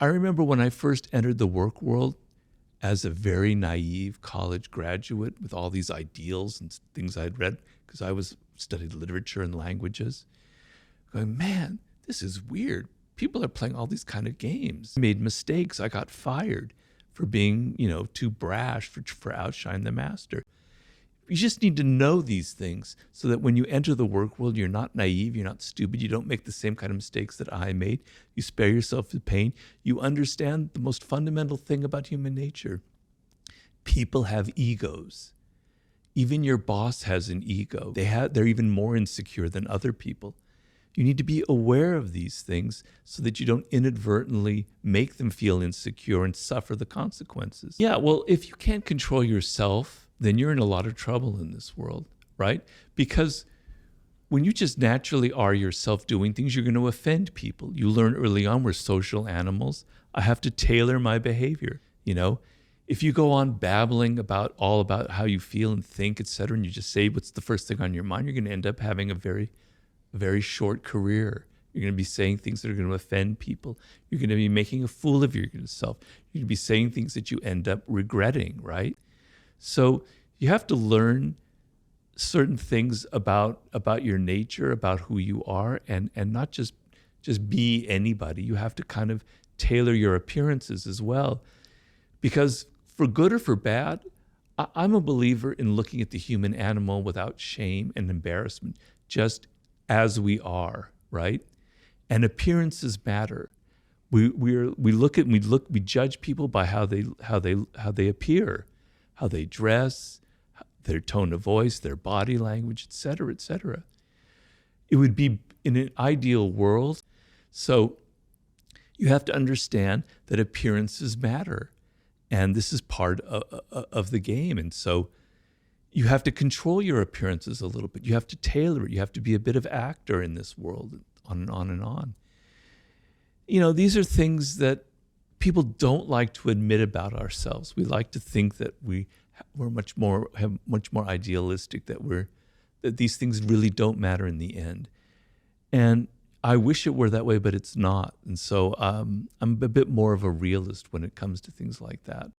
I remember when I first entered the work world as a very naive college graduate with all these ideals and things I'd read because I was studied literature and languages, going, man, this is weird. People are playing all these kind of games. I made mistakes. I got fired for being, too brash for outshine the master. You just need to know these things so that when you enter the work world, you're not naive, you're not stupid, you don't make the same kind of mistakes that I made. You spare yourself the pain. You understand the most fundamental thing about human nature. People have egos. Even your boss has an ego. They're even more insecure than other people. You need to be aware of these things so that you don't inadvertently make them feel insecure and suffer the consequences. Yeah, well, if you can't control yourself, then you're in a lot of trouble in this world, right? Because when you just naturally are yourself doing things, you're going to offend people. You learn early on we're social animals. I have to tailor my behavior, If you go on babbling about how you feel and think, et cetera, and you just say what's the first thing on your mind, you're going to end up having a very, very short career. You're going to be saying things that are going to offend people. You're going to be making a fool of yourself. You're going to be saying things that you end up regretting, right? So you have to learn certain things about your nature, about who you are, and not just be anybody. You have to kind of tailor your appearances as well. Because for good or for bad, I'm a believer in looking at the human animal without shame and embarrassment, just as we are, right? And appearances matter. We judge people by how they appear, how they dress, their tone of voice, their body language, et cetera, et cetera. It would be in an ideal world. So you have to understand that appearances matter. And this is part of the game. And so you have to control your appearances a little bit. You have to tailor it. You have to be a bit of actor in this world, on and on and on. These are things that people don't like to admit about ourselves. We like to think that we're much more idealistic, that these things really don't matter in the end. And I wish it were that way, but it's not. And so I'm a bit more of a realist when it comes to things like that.